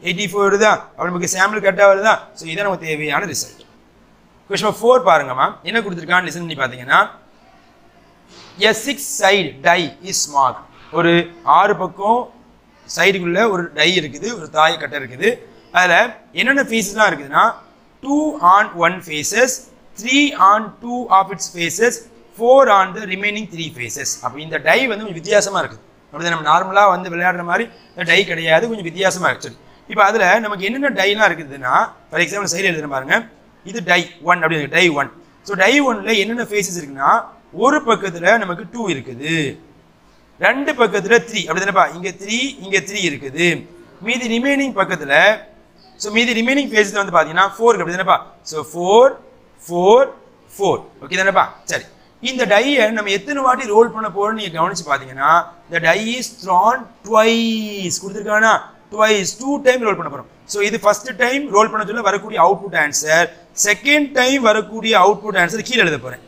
84 வருதா அப்ப நமக்கு சாம்பிள் கரெக்ட்டா வருதா சோ இதான் நமக்கு தேவையான ரிசல்ட் क्वेश्चन 4 பாருங்கமா என்ன கொடுத்திருக்கான்னு லிசன் பண்ணி பாத்தீங்கன்னா a 6 side die is marked ஒரு 6 பக்கம் சைடுக்குள்ள ஒரு டை இருக்குது ஒரு தாய கட்டை இருக்குது அதுல என்னென்ன ஃபேஸஸ்லாம் இருக்குதுன்னா 2 on 1 faces 3 on 2 of its faces 4 on the remaining 3 faces அப்ப இந்த டை வந்து கொஞ்சம் வித்தியாசமா இருக்குது அப்படியே நம்ம நார்மலா வந்து விளையாடுற மாதிரி இந்த டை கிடையாது கொஞ்சம் வித்தியாசமா இருக்கு இப்போ அதுல நமக்கு என்னென்ன டைலாம் இருக்குதுன்னா ஃபார் எக்ஸாம்பிள் சைடுல எழுதுறேன் பாருங்க இது டை 1 அப்படி இருக்கு டை 1 சோ டை 1ல என்னென்ன ஃபேஸஸ் இருக்குன்னா ஒரு பக்கத்துல நமக்கு 2 இருக்குது ரெண்டு பக்கத்துல 3 அப்படிதானப்பா இங்க 3 இங்க 3 இருக்குது மீதி ரிமைனிங் பக்கத்துல சோ மீதி ரிமைனிங் ஃபேஸஸ்ல வந்து பாத்தீங்கன்னா 4 அப்படிதானப்பா சோ 4 4 4 ஓகே தானப்பா சரி இந்த டையை நம்ம எத்தனை வாட்டி ரோல் பண்ண போறோம்னு நீங்க கவனிச்சு பாத்தீங்கன்னா the die is thrown twice கொடுத்திருக்கானா twice 2 time ரோல் பண்ண போறோம் சோ இது ஃபர்ஸ்ட் டைம் ரோல் பண்ண சொல்ல வரக்கூடிய அவுட்புட் ஆன்சர் செகண்ட் டைம் வரக்கூடிய அவுட்புட் ஆன்சர் கீழ எழுத போறேன்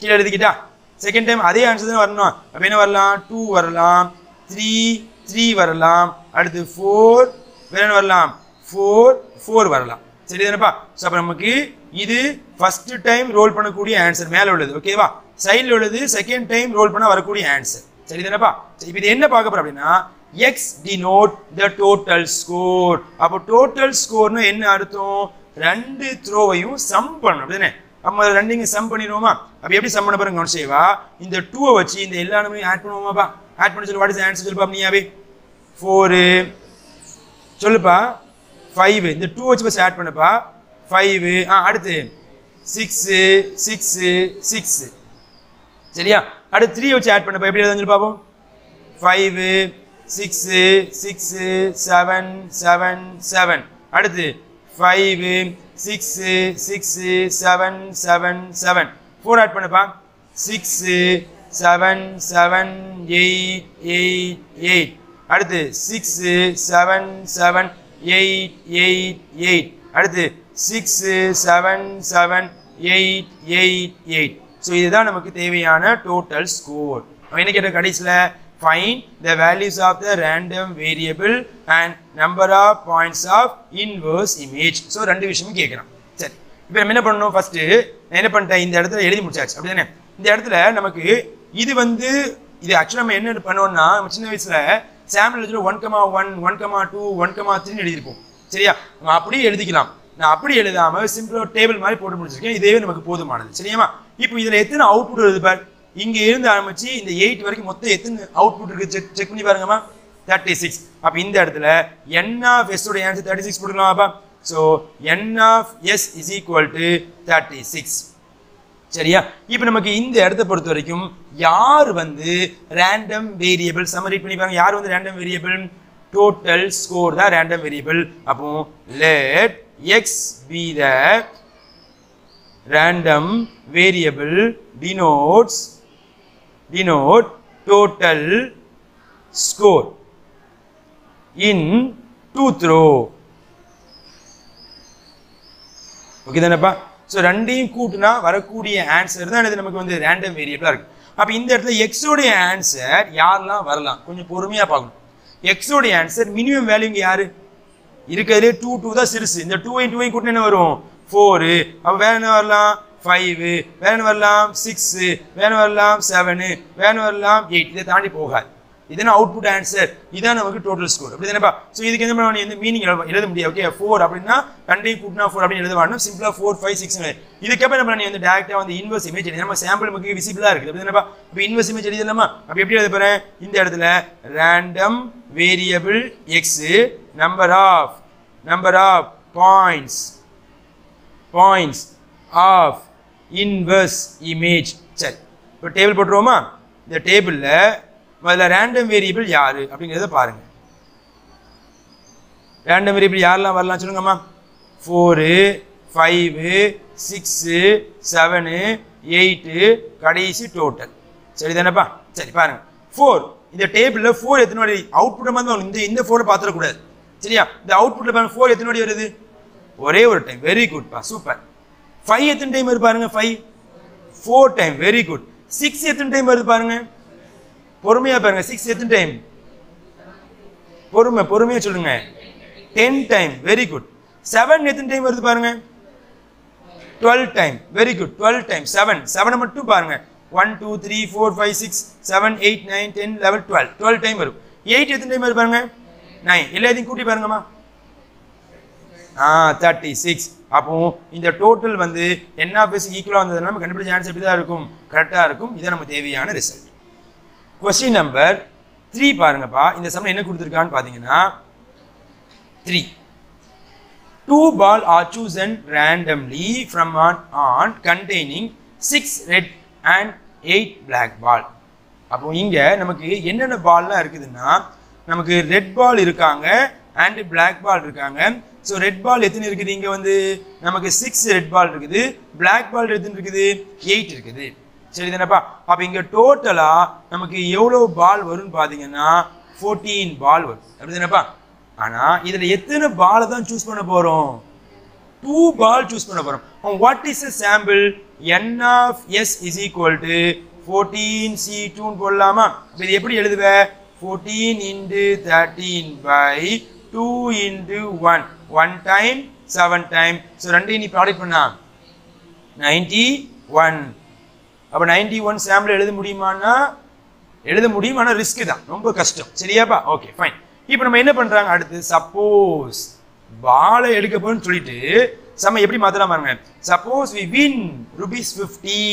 கீழ எழுதிக்கிட்டா செகண்ட் டைம் அதே ஆன்சர் தான் வரணும் அப்ப என்ன வரலாம் 2 வரலாம் 3 வரலாம் அடுத்து 4 வேற என்ன வரலாம் 4 வரலாம் சரிதானப்பா சோ அப்ப நமக்கு இது ஃபர்ஸ்ட் டைம் ரோல் பண்ணக்கூடிய ஆன்சர் மேல உள்ளது ஓகேவா சைடுல உள்ளது செகண்ட் டைம் ரோல் பண்ண வரக்கூடிய ஆன்சர் சரிதானப்பா இப்போ இது என்ன பார்க்க போறோம் அப்படினா x denote the total score அப்ப total score னா என்ன அர்த்தம் ரெண்டு த்ரோவையும் சம் பண்ணனும் அப்படிதானே நம்ம ரெண்டையும் சம் பண்ணிரோமா அப்ப எப்படி சம் பண்ண போறோம் கவனிச்சேவா இந்த 2 வச்சு இந்த எல்லா நம்பரையும் ஆட் பண்ணுவோமாப்பா ஆட் பண்ணி சொல்லு வாட் இஸ் ஆன்சர் சொல்லுப்பா நீயாவே 4 சொல்லுப்பா 5 இந்த 2 வச்சு பஸ் ஆட் பண்ணப்பா 5 அடுத்து 6 சரியா அடுத்து 3 வச்சு ஆட் பண்ணப்பா எப்படி எழுதுன்னு பாப்போம் 5 6 7 அடுத்து 5 6 7 4 ஆட் பண்ணப்பா 6 7 8 அடுத்து 6 7 8 அடுத்து 6 7 8 சோ இதுதான் நமக்கு தேவையான டோட்டல் ஸ்கோர் என்ன கேட்ட கடைசில find the values of the random variable and number of points of inverse image so ரெண்டு விஷயம் கேக்குறான் சரி இப்போ நம்ம என்ன பண்ணணும், ஃபர்ஸ்ட் நான் என்ன பண்ணிட்டேன், இந்த இடத்துல எழுதி முடிச்சாச்சு அப்படிதானே. இந்த இடத்துல நமக்கு இது வந்து இது ஆக்சுவலாக நம்ம என்ன பண்ணுவோம்னா, நம்ம சின்ன வயசுல சாம்பிள் எழுதுற 1,1 1,2 1,3 எழுதியிருப்போம் சரியா. நம்ம அப்படியே எழுதிக்கலாம். நான் அப்படி எழுதாம சிம்பிளா டேபிள் மாதிரி போட்டு முடிச்சிருக்கேன். இதுவே நமக்கு போதுமானது சரியாமா. இப்போ இதுல எத்தனை அவுட்புட் வருது பாரு, இங்க இருந்து ஆரம்பிச்சு இந்த 8 வரைக்கும் மொத்தம் எத்தனை அவுட்புட் இருக்கு செக் பண்ணி பாருங்கம்மா. 36. அப்ப இந்த இடத்துல n of s உடைய ஆன்சர் 36 போட்டுக்கலாமாப்பா. So n of s is equal to 36 சரியா. இப்போ நமக்கு இந்த இடத்தை பொறுத்த வரைக்கும் யார் வந்து ரேண்டம் வேரியபிள் சம்மரி பண்ணி பாருங்க. யார் வந்து ரேண்டம் வேரியபிள், டோட்டல் ஸ்கோர் தான் ரேண்டம் வேரியபிள். அப்போ let x be the random variable denote total score in tooth row. Okay தானேப்பா. ஸோ ரெண்டையும் கூட்டினா வரக்கூடிய ஆன்சர் தான் இது நமக்கு வந்து ரேண்டம் வேரியபிளா இருக்கு. அப்போ இந்த இடத்துல எக்ஸ் உடைய ஆன்சர் யாரெல்லாம் வரலாம் கொஞ்சம் பொறுமையா பார்க்கணும். எக்ஸ் உடைய ஆன்சர் மினிமம் வேல்யூ இங்க யாரு இருக்கிறதுலே 2 2 தான் சிறுசு. இந்த 2 கூட்டினா என்ன வரும் 4. அப்போ வேற என்ன வரலாம் 5, வேற என்ன வரலாம் 6, வேற வரலாம் 7, வேற வரலாம் 8. இதை தாண்டி போகாது. இதுனா அவுட்புட் ஆன்சர், இதான் நமக்கு டோட்டல் ஸ்கோர் அப்படிதானேப்பா. ஸோ இதுக்கு என்ன பண்ண இந்த மீனிங் எழுத முடியாது. ஓகே 4 அப்படின்னா ரெண்டையும் கூட்டினா 4 அப்படின்னு எழுத வேணும். சிம்பிளா 4 5 6 இதுக்கப்புறம் என்ன பண்ண வந்து டேரக்டா வந்து இன்வெர்ஸ் இமேஜ் எழுதி நம்ம சாம்பிள் நமக்கு விசிபிளா இருக்குது அப்படிதானேப்பா. இப்போ இன்வெர்ஸ் இமேஜ் எழுதலாமா. அப்ப எப்படி எழுத போறேன், இந்த இடத்துல random variable X number of points of inverse image. சரி இப்போ டேபிள் போட்டுருவோமா. இந்த டேபிள்ல முதல்ல ரேண்டம் வேரியபிள் யாரு அப்படிங்கிறத பாருங்க. ரேண்டம் வேரியபிள் யாரெல்லாம் வரலாம் சொல்லுங்கம்மா. 4 5 6 7 8 கடைசி டோட்டல் சரி தானேப்பா. சரி பாருங்க 4 இந்த டேபிள்ல 4 எத்தனை வாட்டி அவுட்புட் வந்து இந்த 4 பாத்திரக்கூடாது சரியா. இந்த அவுட்புட்ல பாருங்க 4 எத்தனை வாட்டி வருது, ஒரே ஒரு டைம். வெரி குட் பா, சூப்பர். 5 எத்தனை டைம் வருது பாருங்க, 5 4 டைம். Very good. 6 எத்தனை டைம் வருது பாருங்க, பொறுமையா பாருங்க. 6 எத்தனை டைம், பொறுமையா சொல்லுங்க. 10 டைம். Very good. 7 எத்தனை டைம் வருது பாருங்க, 12 டைம். Very good. 12 டைம். 7 மட்டும் பாருங்க. 1 2 3 4 5 6 7 8 9 10 11 12 டைம் வரும். 8 எத்தனை டைம் வருது பாருங்க, 9. எல்லாத்தையும் கூட்டி பாருங்கம்மா. 36. அப்போ இந்த டோட்டல் வந்து n of s ஈக்குவலா வந்ததுனால நம்ம கண்டுபிடிச்ச ஆன்சர் இப்படி தான் இருக்கும், கரெக்டா இருக்கும். இதான் நம்ம தேவையான ரிசல்ட். Question number 3 பாருங்கப்பா. இந்த சம்ல என்ன கொடுத்திருக்கான்னு பாத்தீங்கன்னா 3. 2 balls are chosen randomly from an aunt containing 6 red and 8 black ball. அப்போ இங்க நமக்கு என்னென்ன பால்லாம் இருக்குதுன்னா நமக்கு ரெட் பால் இருக்காங்க and black ball இருக்காங்க. ஸோ ரெட் பால் எத்தனை இருக்குது, இங்க வந்து நமக்கு 6 ரெட் பால் இருக்குது, black பால் எத்தனை இருக்குது 8 இருக்குது சரி தானேப்பா. அப்ப இங்க டோட்டலா நமக்கு எவ்வளவு பால் வரும்னு பாத்தீங்கன்னா 14 பால் வரும் அப்படிதானேப்பா. ஆனா இதுல எத்தனை பால் தான் சூஸ் பண்ண போறோம், 2 பால் சூஸ் பண்ண போறோம். What is a sample, n of s is equal to 14c2 போடலாமா. இது எப்படி எழுதுவ, 14 into 13 by 2 into 1 time 7 time. So ரெண்டையும் நீ ப்ராடக்ட் பண்ணா 91. அப்ப 91 சாம்பிள் எழுத முடியுமான்னா எழுத முடியும், ஆனா ரிஸ்க் தான், ரொம்ப கஷ்டம் சரியாப்பா. Okay fine. இப்போ நம்ம என்ன பண்றாங்க அடுத்து, சப்போஸ் பாலை எடுக்க போறோம்னு சொல்லிட்டு சம எப்படி மாத்தலாம் பாருங்க. Suppose we win ₹50.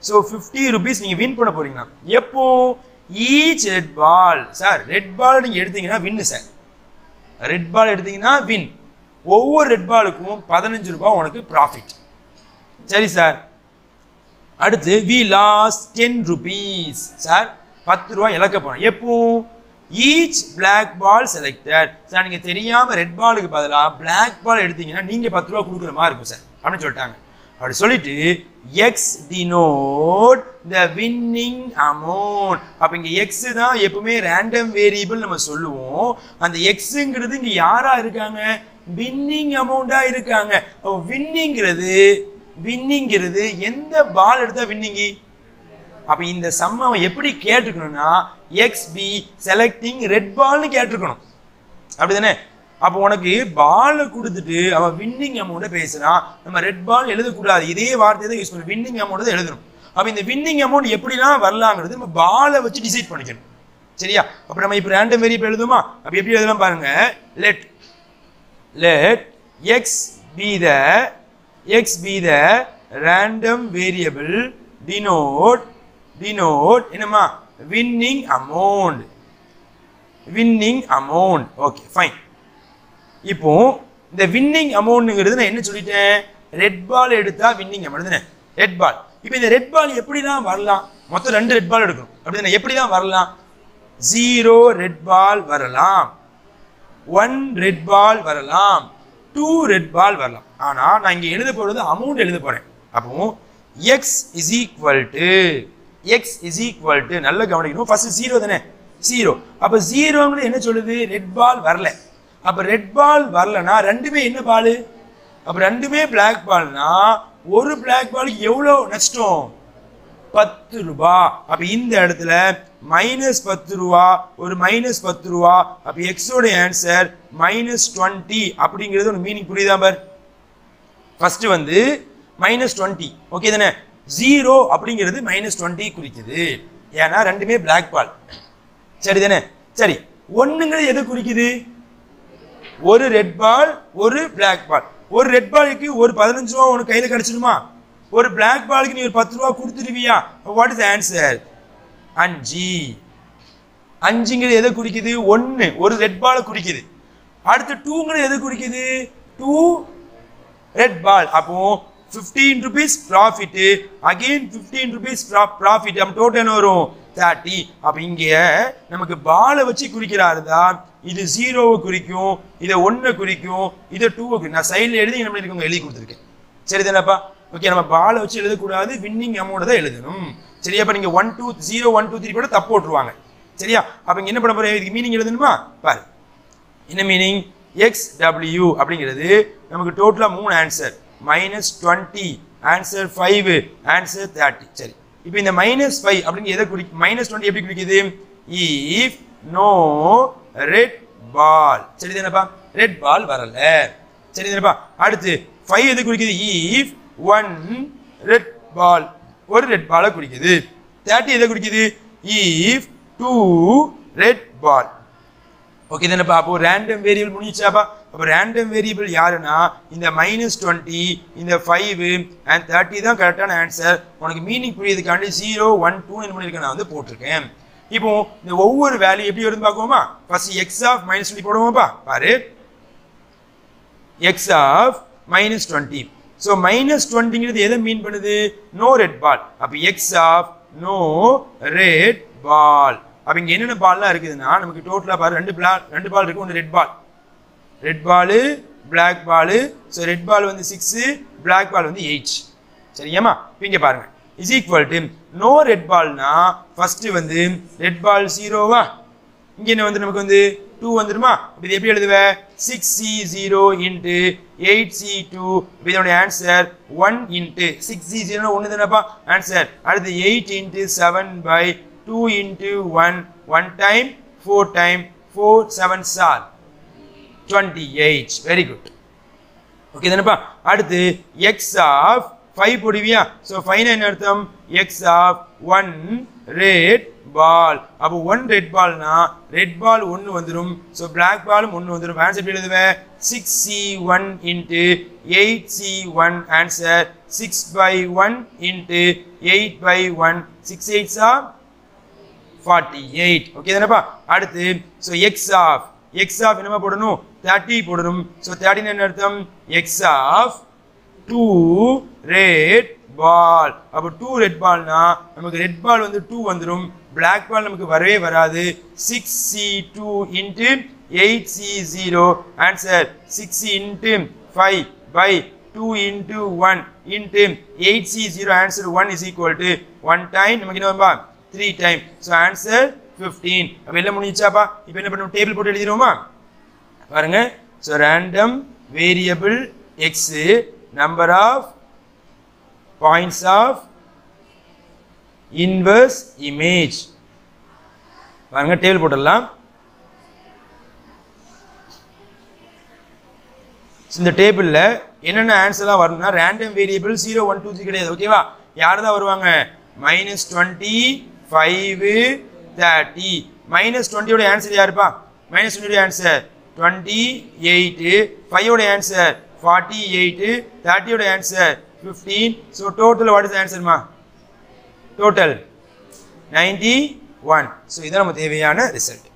So 50 rupees நீங்க வின் பண்ண போறீங்களா. எப்போ, each red ball. Sir red ball நீங்க எடுத்தீங்கன்னா வின்னு சார். ரெட் பால் எடுத்தீங்கன்னா வின். ஒவ்வொரு ரெட் பாலுக்கும் 15 ரூபாய் உனக்கு ப்ராஃபிட் சரி சார். அடுத்து we lost 10 rupees. சார் 10 ரூபாய் இழக்க போறோம். எப்போ, each black ball selected. Sir நீங்க தெரியாம ரெட் பாலுக்கு பதிலா black ball எடுத்தீங்கன்னா நீங்க 10 ரூபாய் கொடுக்குற மாதிரி இருக்கும் சார் அப்படின்னு சொல்லிட்டாங்க. அப்படி சொல்லிட்டு x denote the winning amount. அப்ப இங்க x தான் எப்பவுமே ரேண்டம் வேரியபிள் நம்ம சொல்லுவோம். அந்த xங்கிறது இங்க யாரா இருக்காங்க, வின்னிங் அமௌண்டா இருக்காங்க. வின்னிங்கிறது எந்த பால் எடுத்தா வின்னிங்கி. அப்ப இந்த சம்ம எப்படி கேட்டிருக்கணும்னா xb செலக்டிங் ரெட் பால்னு கேட்டிருக்கணும் அப்படிதானே. அப்போ உனக்கு பாலை கொடுத்துட்டு அவன் வின்னிங் அமௌண்ட்டை பேசுறான். நம்ம ரெட் பால் எழுதக்கூடாது, இதே வார்த்தையை தான் யூஸ் பண்ணணும். வின்னிங் அமௌண்ட் தான் எழுதணும். அப்போ இந்த வின்னிங் அமௌண்ட் எப்படிலாம் வரலாங்கிறது நம்ம பாலை வச்சு டிசைட் பண்ணிக்கணும். சரியா? அப்போ நம்ம இப்போ ரேண்டம் வேரியபிள் எழுதுமா? அப்போ எப்படி எழுதலாம் பாருங்க. Let X be the random variable denote என்னமா winning amount. Okay fine. இப்போ இந்த வின்னிங் அமௌண்ட்ங்கிறது நான் என்ன சொல்லிட்டேன், ரெட் பால் எடுத்தா வின்னிங் அமௌண்ட் தானே, ரெட் பால். இப்போ இந்த ரெட் பால் எப்படிலாம் வரலாம், மொத்தம் 2 ரெட் பால் எடுக்கணும் அப்படிதானே, எப்படிலாம் வரலாம், 0 ரெட் பால் வரலாம், 1 ரெட் பால் வரலாம், 2 ரெட் பால் வரலாம். ஆனா நான் இங்க எழுத போறது அமௌண்ட் எழுத போறேன். அப்போ x is equal to நல்ல கவனிக்கணும், ஃபர்ஸ்ட் 0 தானே, 0. அப்ப 0ங்கிறது என்ன சொல்லுது, ரெட் பால் வரல. அப்ப ரெட் பால் வரலனா ரெண்டுமே என்ன பால், அப்ப ரெண்டுமே பிளாக் பால்னா ஒரு பிளாக் பாலுக்கு எவ்வளவு நஷ்டம், 10 ரூபாய். அப்ப இந்த இடத்துல -10 ரூபா, ஒரு -10 ரூபா. அப்ப x ஓட ஆன்சர் -20 அப்படிங்கிறது ஒரு மீனிங் புரியுதா பார். ஃபர்ஸ்ட் வந்து -20 ஓகே தானே, 0 அப்படிங்கிறது -20 குறிக்குது, ஏன்னா ரெண்டுமே பிளாக் பால். சரி தானே. சரி, 1ங்கிறது எதை குறிக்குது, ஒரு ரெட் பால் ஒரு பிளாக் பால். ஒரு ரெட் பாலுக்கு ஒரு 15 ரூபா உனக்கு கையில கிடைச்சிடுமா, ஒரு பிளாக் பாலுக்கு நீ ஒரு 10 ரூபா கொடுத்துருவியா. What is answer, 5. 5ங்கிறது எதை குறிக்குது, 1 ஒரு ரெட் பாலை குறிக்குது. அடுத்து 2ங்கிறது எதை குறிக்குது, 2 ரெட் பால். அப்போ 15 rupees profit, again 15 rupees profit. நம்ம டோட்டல் என்ன வரும், 30. அப்ப இங்க நமக்கு பாலை வச்சு குறிக்கிறாரு தான், இது 0வை குறிக்கும், இதை 1 குறிக்கும், இதை 2வை குறிக்கும். நான் சைடில் எழுதி நம்ம எழுதி கொடுத்துருக்கேன். சரி தானேப்பா. ஓகே, நம்ம பாலை வச்சு எழுதக்கூடாது, வின்னிங் அமௌண்ட் தான் எழுதணும். சரியா? அப்ப நீங்க 1 2 0 1 2 3 கூட தப்பு போட்டுருவாங்க. சரியா? அப்ப இங்க என்ன பண்ண போறேன், இதுக்கு மீனிங் எழுதணுமா பாரு. என்ன மீனிங், XW அப்படிங்கிறது நமக்கு டோட்டலா 3 ஆன்சர், -20 ஆன்சர், 5 ஆன்சர், 30. சரி, இப்போ இந்த -5 அப்படிங்க எதை குறிக்கும், -20 எப்படி குறிக்குது, இஃப் நோ ரெட் பால். சரி தானேப்பா, ரெட் பால் வரல. சரி தானேப்பா. அடுத்து 5 எது குறிக்குது, இஃப் 1 ரெட் பால், ஒரு ரெட் பாலை குறிக்குது. 30 எதை குறிக்குது, இஃப் 2 ரெட் பால். ஓகே தானேப்பா. அப்போ ரேண்டம் வேரியபிள் முடிஞ்சாப்பா. அப்போ ரேண்டம் வேரியபிள் யாருன்னா இந்த -20, இந்த 5 and 30 தான் கரெக்டான ஆன்சர். உனக்கு மீனிங் புரியுதுக்காண்டி 0 1 2 என்ன பண்ணிருக்கேன் நான் வந்து போட்டிருக்கேன். இப்போ இந்த ஒவ்வொரு வேல்யூ எப்படி வருதுன்னு பார்க்குவோமா. ஃபர்ஸ்ட் x ஆஃப் -20 போடுவோமாப்பா. பாரு, x ஆஃப் -20. ஸோ -20ங்கிறது எதை மீன் பண்ணுது, நோ ரெட் பால். அப்போ x of no red ball. அப்ப இங்க என்னென்ன பால்லாம் இருக்குதுன்னா நமக்கு டோட்டலா பாரு, 2 பால் இருக்கு, ஒன்று red ball black ball. So red ball வந்து 6, பிளாக் பால் வந்து 8. சரியாமா? இங்க பாருங்க, is equal to no red பால்னா ஃபர்ஸ்ட் வந்து ரெட் பால் 0வா, இங்க என்ன வந்து நமக்கு வந்து 2 வந்துருமா. இது எப்படி எழுதுவ, 6C0 இன்ட்டு 8C2. இதோட ஆன்சர் 1 இன்ட்டு 6C0 ஒன்று தானப்பா ஆன்சர். அடுத்து 8 into 7/2 into 1 time 4 time 4 7s are 28. Very good. Okay தானப்பா. அடுத்து x of 5 போடுவியா. So 5 என்ன அர்த்தம், x of 1 red ball. அப்போ 1 red ball னா red ball 1 வந்துரும். So black ball 1 வந்துரும். ஆன்சர் எப்படி எழுதுவே, 6C1 into 8C1 answer 6/1 into 8/1 6 8s are 48. Okay தானப்பா. அடுத்து so x of என்னமா போடணும், 30 போடணும். so 30 என்ன அர்த்தம், x of 2 red ball. அப்ப 2 red ball னா நமக்கு red ball வந்து 2 வந்துரும், black ball நமக்கு வரவே வராது. 6C2 into 8C0 answer 6 into 5/2 into 1 into 8C0 answer 1 is equal to 1 time நமக்கு என்ன வரும் 3 time. so answer 15. அப்ப எல்லாம் முடிஞ்சாப்பா. இப்போ என்ன பண்ணுவோம், டேபிள் போட்டு எழுதிடுவோமா பாருங்க. so random variable x, number of points of inverse image. பாருங்க டேபிள் போட்டுடலாம். இந்த டேபிளில் என்னென்ன ஆன்சர்லாம் வரணும்னா ரேண்டம் வேரியபிள் 0 1 2 3 கிடையாது. ஓகேவா? யார் தான் வருவாங்க? -20 5 30. -20 ஓட ஆன்சர் யாருப்பா? -20 ஓட ஆன்சர் 28, 5 ஓட ஆன்சர் 48, 30 ஓட answer 15. So total what is ஆன்சர்மா? டோட்டல் 91. ஸோ இதான் நம்ம தேவையான ரிசல்ட்.